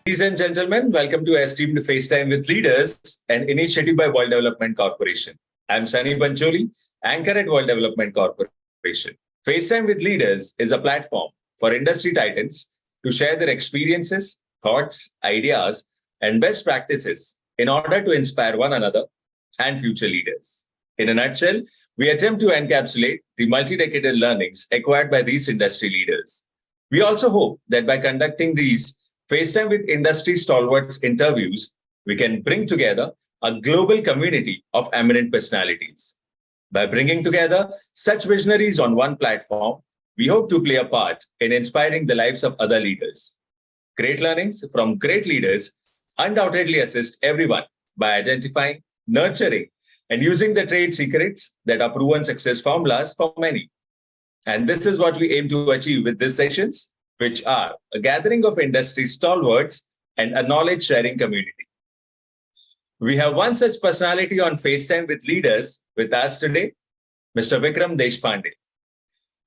Ladies and gentlemen, welcome to Esteemed FaceTime with Leaders, an initiative by World Development Corporation. I'm Sunny Bancholi, anchor at World Development Corporation. FaceTime with Leaders is a platform for industry titans to share their experiences, thoughts, ideas, and best practices in order to inspire one another and future leaders. In a nutshell, we attempt to encapsulate the multi-decadal learnings acquired by these industry leaders. We also hope that by conducting these FaceTime with industry stalwarts interviews, we can bring together a global community of eminent personalities. By bringing together such visionaries on one platform, we hope to play a part in inspiring the lives of other leaders. Great learnings from great leaders undoubtedly assist everyone by identifying, nurturing, and using the trade secrets that are proven success formulas for many. And this is what we aim to achieve with these sessions, which are a gathering of industry stalwarts and a knowledge-sharing community. We have one such personality on FaceTime with Leaders with us today, Mr. Vikram Deshpande.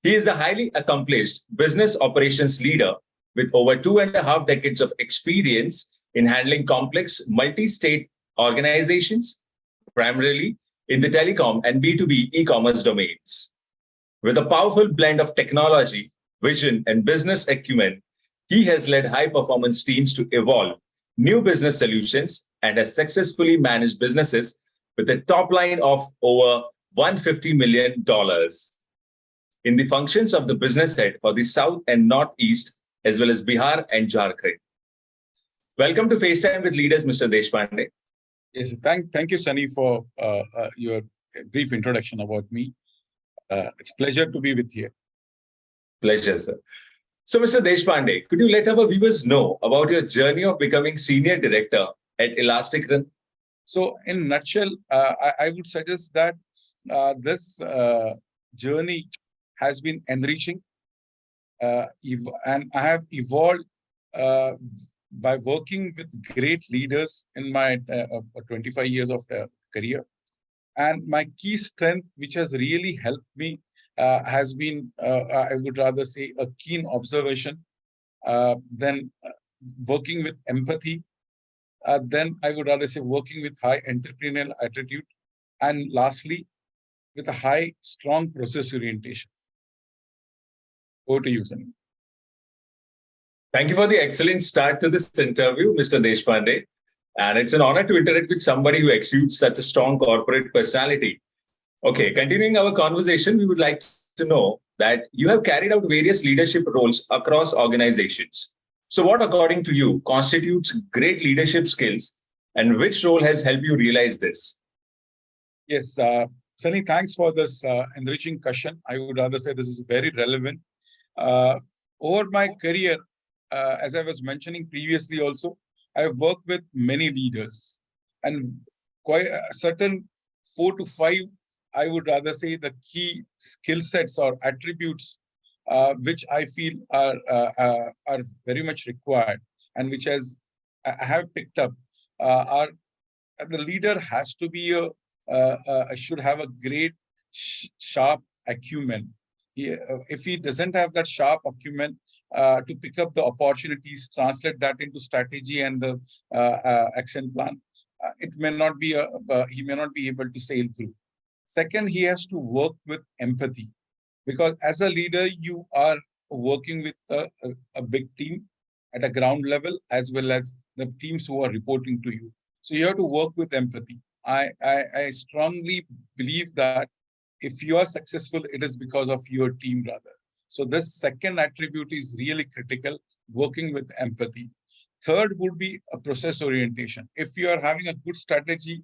He is a highly accomplished business operations leader with over 2.5 decades of experience in handling complex multi-state organizations, primarily in the telecom and B2B e-commerce domains. With a powerful blend of technology, vision, and business acumen, he has led high-performance teams to evolve new business solutions and has successfully managed businesses with a top line of over $150 million in the functions of the business head for the South and Northeast, as well as Bihar and Jharkhand. Welcome to FaceTime with Leaders, Mr. Deshpande. Yes, thank you, Sunny, for your brief introduction about me. It's a pleasure to be with you. Pleasure, sir. So, Mr. Deshpande, could you let our viewers know about your journey of becoming senior director at ElasticRun? So, in a nutshell, I would suggest that this journey has been enriching, and I have evolved by working with great leaders in my 25 years of career. And my key strength, which has really helped me, has been, I would rather say, a keen observation, then working with empathy, then I would rather say working with high entrepreneurial attitude, and lastly, with a high, strong process orientation. Over to you, Sunny. Thank you for the excellent start to this interview, Mr. Deshpande. And it's an honor to interact with somebody who exudes such a strong corporate personality. Okay, continuing our conversation, we would like to know that you have carried out various leadership roles across organizations. So what, according to you, constitutes great leadership skills, and which role has helped you realize this? Yes, Sunny, thanks for this enriching question. I would rather say this is very relevant. Over my career, as I was mentioning previously also, I have worked with many leaders, and quite a certain 4 to 5, I would rather say, the key skill sets or attributes which I feel are very much required, and which I have picked up are the leader has to be should have a great sharp acumen. If he doesn't have that sharp acumen to pick up the opportunities, translate that into strategy and the action plan, it may not be he may not be able to sail through. Second, he has to work with empathy, because as a leader, you are working with a big team at a ground level, as well as the teams who are reporting to you. So you have to work with empathy. I strongly believe that if you are successful, it is because of your team rather. So this second attribute is really critical, working with empathy. Third would be a process orientation. If you are having a good strategy,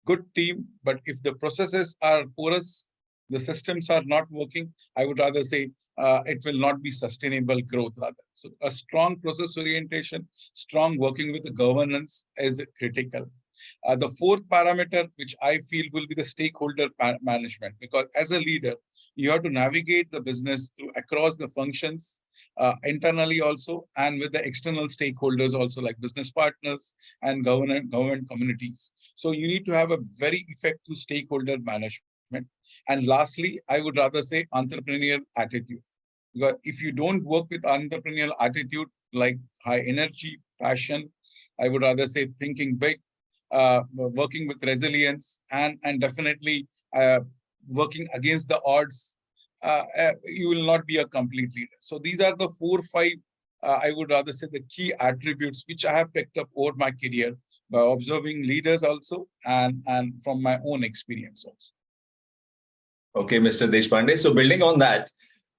good team, but if the processes are porous, the systems are not working, I would rather say it will not be sustainable growth rather. So a strong process orientation, strong working with the governance is critical. The fourth parameter, which I feel will be the stakeholder management, because as a leader, you have to navigate the business through across the functions, internally also, and with the external stakeholders also, like business partners and government communities. So you need to have a very effective stakeholder management. And lastly, I would rather say entrepreneurial attitude. Because if you don't work with entrepreneurial attitude, like high energy, passion, I would rather say thinking big, working with resilience, and definitely working against the odds, you will not be a complete leader. So these are the 4 or 5, I would rather say, the key attributes which I have picked up over my career by observing leaders also, and from my own experience also. Okay, Mr. Deshpande. So building on that,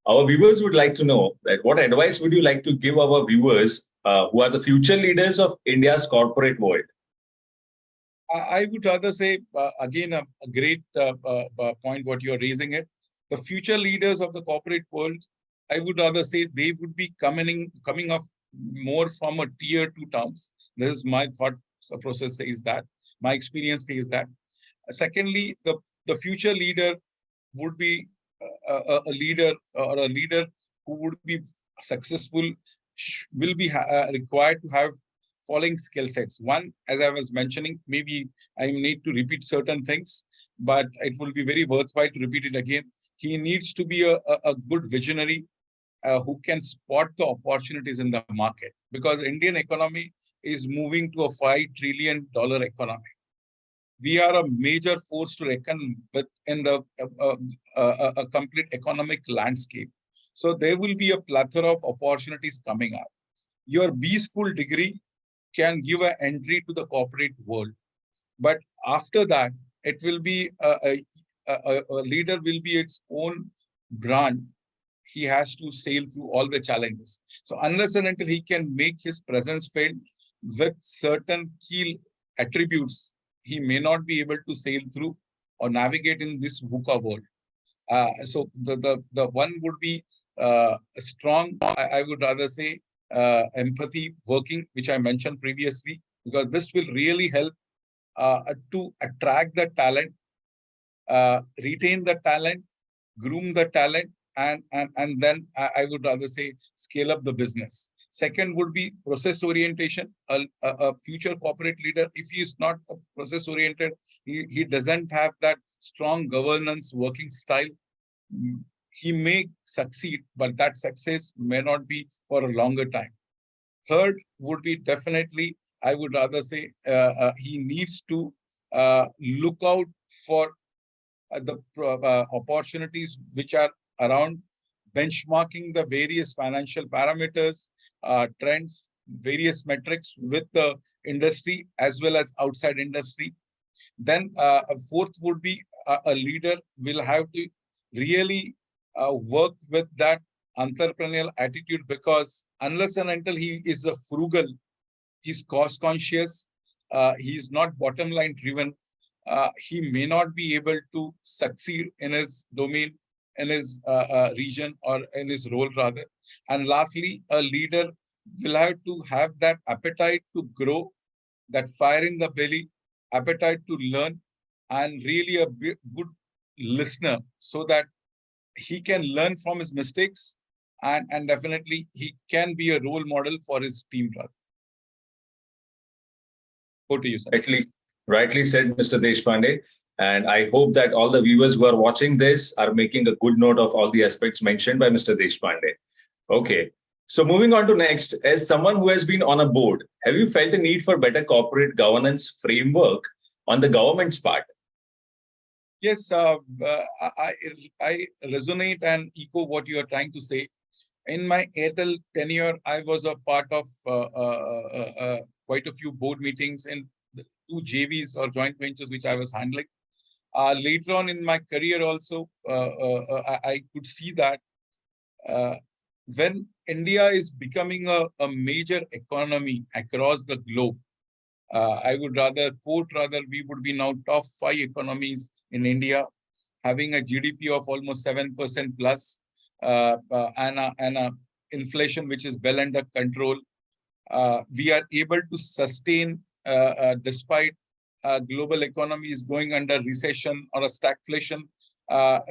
our viewers would like to know that what advice would you like to give our viewers who are the future leaders of India's corporate world? I would rather say, again, a great point what you're raising it. The future leaders of the corporate world, I would rather say they would be coming up more from a tier 2 terms. This is my thought process says that. My experience says that. Secondly, the future leader would be a leader, or a leader who would be successful, will be required to have following skill sets. One, as I was mentioning, maybe I need to repeat certain things, but it will be very worthwhile to repeat it again. He needs to be a good visionary who can spot the opportunities in the market, because Indian economy is moving to a $5 trillion economy. We are a major force to reckon with in the a complete economic landscape. So there will be a plethora of opportunities coming up. Your B school degree can give an entry to the corporate world, but after that, it will be a leader will be its own brand. He has to sail through all the challenges. So unless and until he can make his presence felt with certain key attributes, he may not be able to sail through or navigate in this VUCA world. So the one would be strong, I would rather say, empathy working, which I mentioned previously, because this will really help to attract the talent, retain the talent, groom the talent, and then I would rather say scale up the business. Second would be process orientation. A future corporate leader, if he is not process oriented, he doesn't have that strong governance working style, he may succeed, but that success may not be for a longer time. Third would be definitely, I would rather say, he needs to look out for the opportunities which are around, benchmarking the various financial parameters, trends, various metrics with the industry as well as outside industry. Then fourth would be a leader will have to really work with that entrepreneurial attitude, because unless and until he is a frugal, he's cost conscious, he's not bottom line driven, he may not be able to succeed in his domain, in his region, or in his role rather. And lastly, a leader will have to have that appetite to grow, that fire in the belly, appetite to learn, and really a good listener, so that he can learn from his mistakes, and definitely he can be a role model for his team. Over to you, sir. Rightly said, Mr. Deshpande. And I hope that all the viewers who are watching this are making a good note of all the aspects mentioned by Mr. Deshpande. Okay. So moving on to next, as someone who has been on a board, have you felt a need for better corporate governance framework on the government's part? Yes, I resonate and echo what you are trying to say. In my Airtel tenure, I was a part of quite a few board meetings and 2 JVs or joint ventures which I was handling. Later on in my career also, I could see that when India is becoming a major economy across the globe, I would rather quote, we would be now top 5 economies in India, having a GDP of almost 7% plus, and a inflation which is well under control. We are able to sustain, despite global economy is going under recession or a stagflation,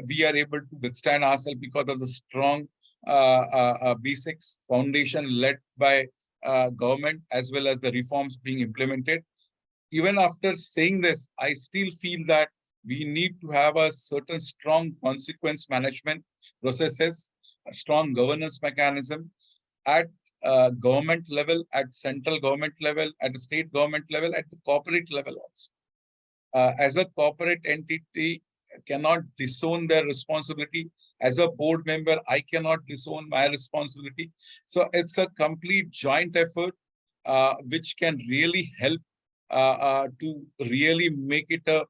we are able to withstand ourselves because of the strong basics foundation led by government, as well as the reforms being implemented. Even after saying this, I still feel that we need to have a certain strong consequence management processes, a strong governance mechanism at government level, at central government level, at the state government level, at the corporate level also. As a corporate entity, cannot disown their responsibility. As a board member, I cannot disown my responsibility. So it's a complete joint effort, which can really help to really make it a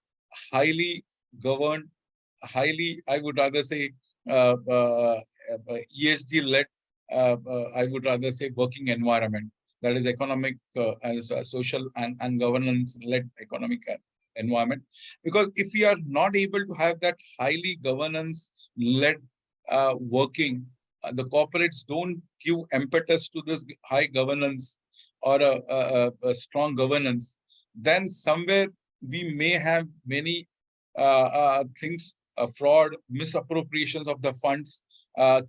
highly governed, highly, I would rather say, ESG-led, I would rather say, working environment. That is economic, social and governance-led economic environment. Because if we are not able to have that highly governance-led working, the corporates don't give impetus to this high governance or a strong governance, then somewhere we may have many things, fraud, misappropriations of the funds,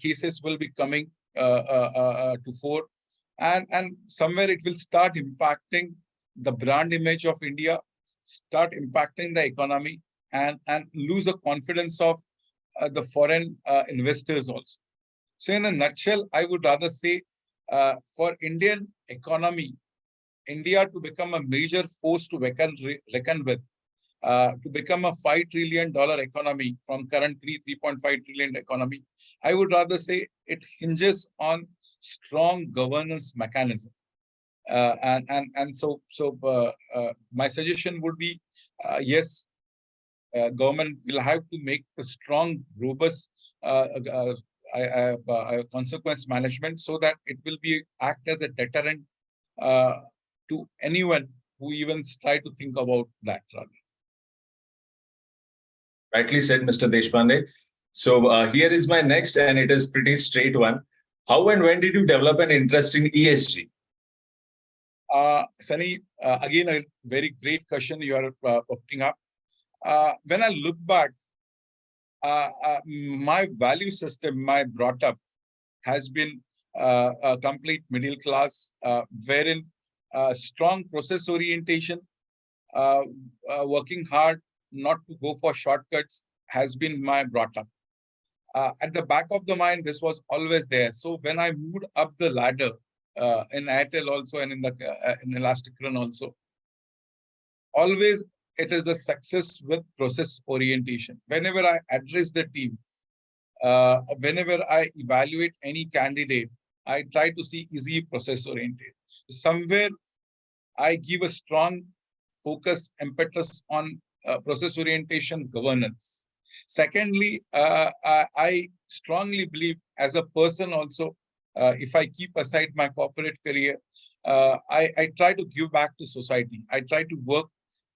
cases will be coming to fore. And somewhere it will start impacting the brand image of India, start impacting the economy, and lose the confidence of the foreign investors also. So in a nutshell, I would rather say for Indian economy, India to become a major force to reckon with, to become a $5 trillion economy from current 3.5 trillion economy, I would rather say it hinges on strong governance mechanism. So my suggestion would be, yes, government will have to make the strong, robust consequence management so that it will be act as a deterrent to anyone who even try to think about that. Rather. Rightly said, Mr. Deshpande. So here is my next, and it is pretty straight one. How and when did you develop an interest in ESG? Sunny, again, a very great question you are putting up. When I look back, my value system, my brought up, has been a complete middle class, wherein strong process orientation, working hard, not to go for shortcuts, has been my brought up. At the back of the mind, this was always there. So when I moved up the ladder in Airtel also and in ElasticRun also, always it is a success with process orientation. Whenever I address the team, whenever I evaluate any candidate, I try to see is he process oriented. Somewhere I give a strong focus, impetus on process orientation governance. Secondly, I strongly believe as a person also, if I keep aside my corporate career, I try to give back to society. I try to work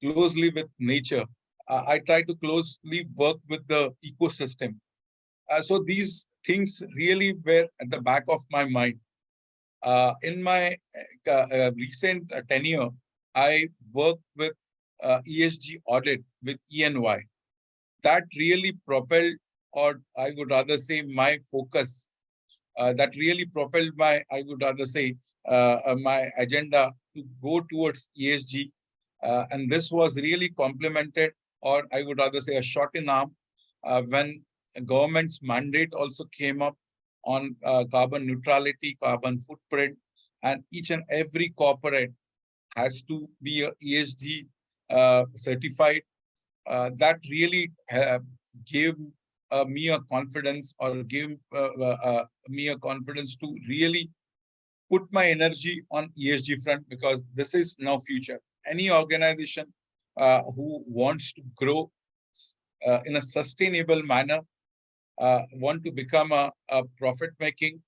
closely with nature. I try to closely work with the ecosystem. So these things really were at the back of my mind. In my recent tenure, I worked with ESG audit with ENY. That really propelled, or I would rather say my focus, that really propelled my, I would rather say, my agenda to go towards ESG. And this was really complemented, or I would rather say a shot in arm, when a government's mandate also came up on carbon neutrality, carbon footprint, and each and every corporate has to be a ESG certified. That really gave me a confidence, or gave me a confidence to really put my energy on ESG front, because this is now future. Any organization who wants to grow in a sustainable manner, want to become a profit-making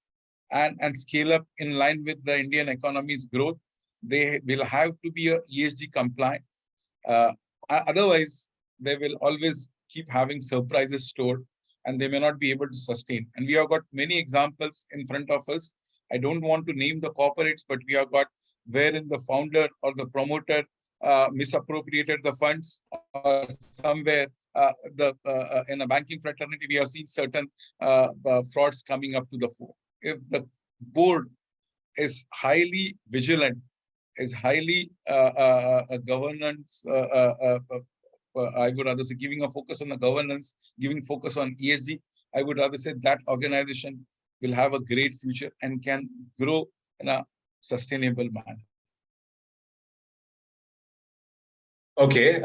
and scale up in line with the Indian economy's growth, they will have to be a ESG compliant. Otherwise, they will always keep having surprises stored, and they may not be able to sustain. And we have got many examples in front of us. I don't want to name the corporates, but we have got wherein the founder or the promoter misappropriated the funds, or somewhere in a banking fraternity, we have seen certain frauds coming up to the fore. If the board is highly vigilant, is highly governance, I would rather say giving a focus on the governance, giving focus on ESG, I would rather say that organization will have a great future and can grow in a sustainable manner. Okay.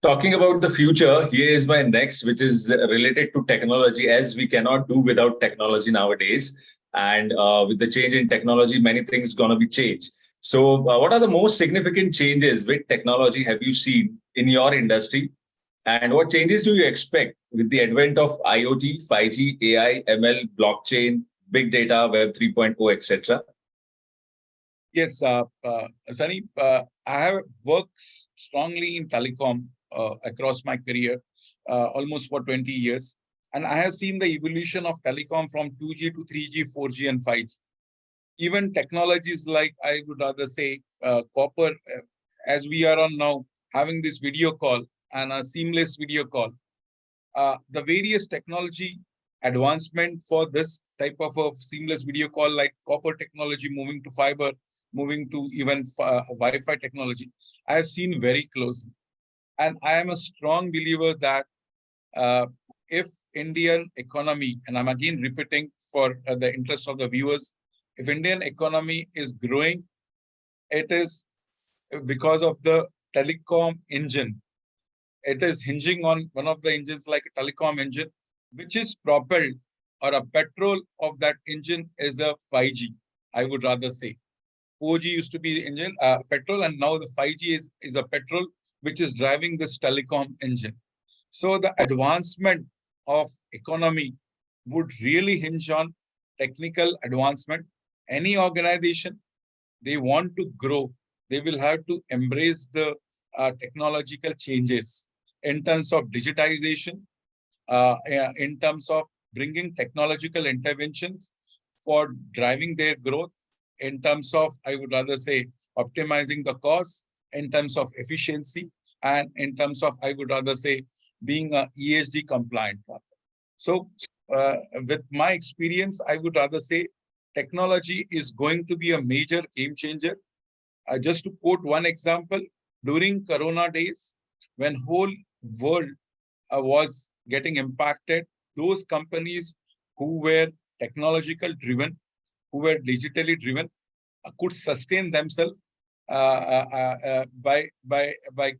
Talking about the future, here is my next, which is related to technology, as we cannot do without technology nowadays. And with the change in technology, many things going to be changed. So what are the most significant changes with technology have you seen in your industry? And what changes do you expect with the advent of IoT, 5G, AI, ML, blockchain, big data, Web 3.0, etc.? Yes, Sunny, I have worked strongly in telecom across my career, almost for 20 years. And I have seen the evolution of telecom from 2G to 3G, 4G, and 5G. Even technologies like, I would rather say, copper, as we are on now, having this video call and a seamless video call. The various technology advancement for this type of a seamless video call, like copper technology moving to fiber, moving to even Wi-Fi technology, I have seen very closely. And I am a strong believer that if Indian economy, and I'm again repeating for the interest of the viewers, if Indian economy is growing, it is because of the telecom engine. It is hinging on one of the engines like a telecom engine, which is propelled, or a petrol of that engine is a 5G, I would rather say. 4G used to be engine petrol, and now the 5G is a petrol which is driving this telecom engine. So the advancement of economy would really hinge on technical advancement. Any organization, they want to grow, they will have to embrace the technological changes in terms of digitization, in terms of bringing technological interventions for driving their growth, in terms of, I would rather say, optimizing the cost, in terms of efficiency, and in terms of, I would rather say, being a ESG compliant. So with my experience, I would rather say technology is going to be a major game changer. Just to quote one example, during Corona days, when whole world was getting impacted, those companies who were technological driven, who were digitally driven, could sustain themselves by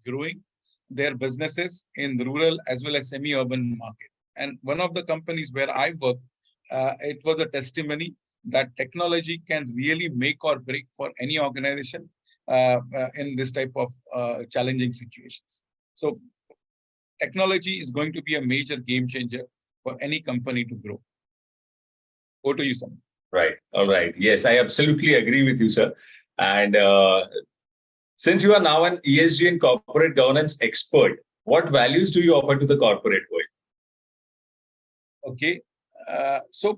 growing their businesses in rural as well as semi-urban market. And one of the companies where I work, it was a testimony that technology can really make or break for any organization in this type of challenging situations. So technology is going to be a major game changer for any company to grow. Over to you, Sam. Right. All right. Yes, I absolutely agree with you, sir. And since you are now an ESG and corporate governance expert, what values do you offer to the corporate world? Okay. So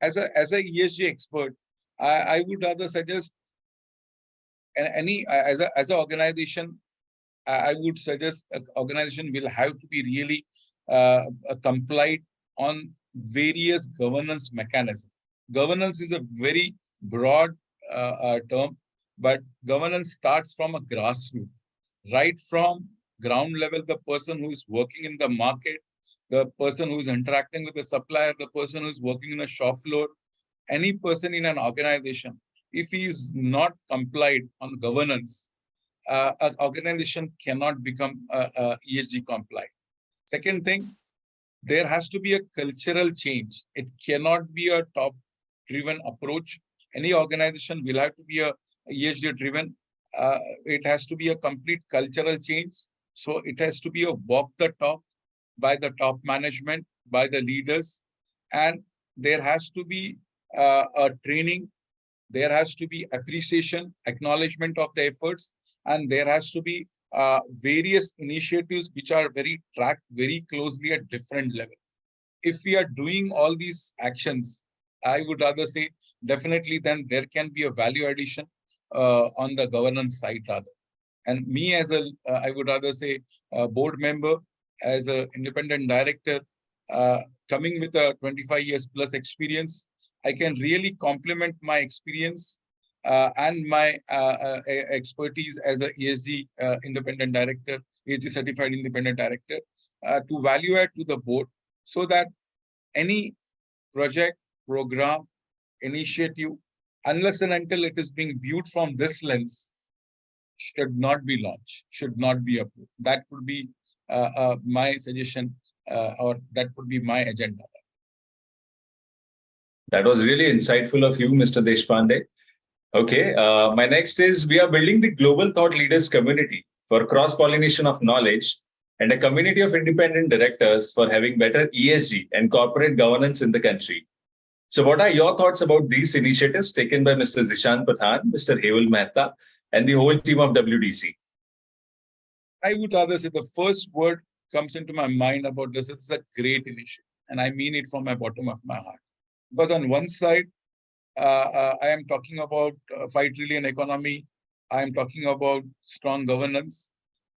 as a ESG expert, I would rather suggest any as an organization, I would suggest an organization will have to be really compliant on various governance mechanisms. Governance is a very broad term, but governance starts from a grassroots, right from ground level, the person who is working in the market, the person who is interacting with the supplier, the person who is working in a shop floor, any person in an organization, if he is not compliant on governance, an organization cannot become ESG compliant. Second thing, there has to be a cultural change. It cannot be a top-driven approach. Any organization will have to be a ESG-driven. It has to be a complete cultural change. So it has to be a walk the talk by the top management, by the leaders, and there has to be a training. There has to be appreciation, acknowledgement of the efforts, and there has to be various initiatives which are tracked very closely at different level. If we are doing all these actions, I would rather say definitely then there can be a value addition on the governance side rather. And me as a, I would rather say, a board member, as an independent director, coming with a 25 years plus experience, I can really complement my experience and my expertise as a ESG independent director, ESG certified independent director, to value add to the board, so that any project, program, initiative unless and until it is being viewed from this lens, should not be launched, should not be approved. That would be my suggestion, or that would be my agenda. That was really insightful of you, Mr. Deshpande. Okay, my next is we are building the global thought leaders community for cross-pollination of knowledge and a community of independent directors for having better ESG and corporate governance in the country. So what are your thoughts about these initiatives taken by Mr. Zishan Pathan, Mr. Heval Mehta, and the whole team of WDC? I would rather say the first word comes into my mind about this is a great initiative, and I mean it from my bottom of my heart. Because on one side, I am talking about 5 trillion economy. I am talking about strong governance.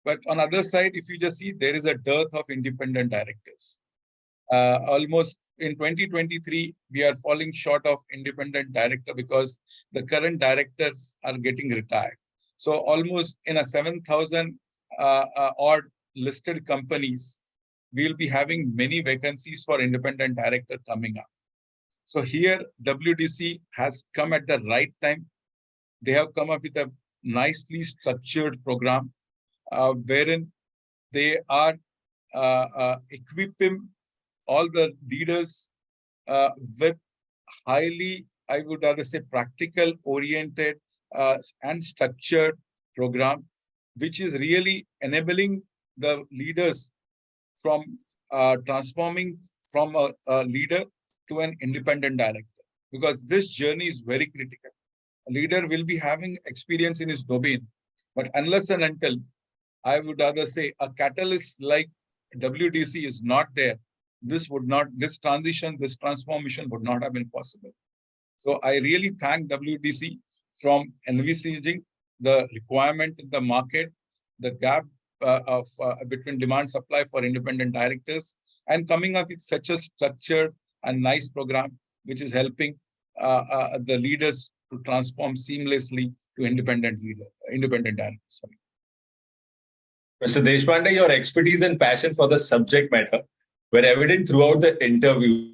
But on other side, if you just see, there is a dearth of independent directors. Almost in 2023, we are falling short of independent director because the current directors are getting retired. So almost in a 7,000 odd listed companies, we'll be having many vacancies for independent director coming up. So here, WDC has come at the right time. They have come up with a nicely structured program wherein they are equipping all the leaders with highly, I would rather say, practical oriented and structured program, which is really enabling the leaders from transforming from a leader to an independent director, because this journey is very critical. A leader will be having experience in his domain, but unless and until, I would rather say, a catalyst like WDC is not there, this transition, this transformation would not have been possible. So I really thank WDC from envisaging the requirement in the market, the gap between demand supply for independent directors, and coming up with such a structured and nice program, which is helping the leaders to transform seamlessly to independent directors. Mr. Deshpande, your expertise and passion for the subject matter were evident throughout the interview.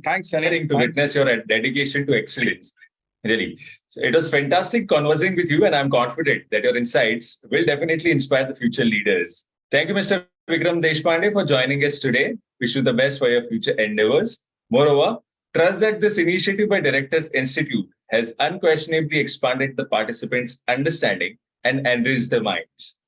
Thanks, Sunny. To witness your dedication to excellence. Really. So it was fantastic conversing with you, and I'm confident that your insights will definitely inspire the future leaders. Thank you, Mr. Vikram Deshpande, for joining us today. Wish you the best for your future endeavors. Moreover, trust that this initiative by Directors Institute has unquestionably expanded the participants' understanding and enriched their minds.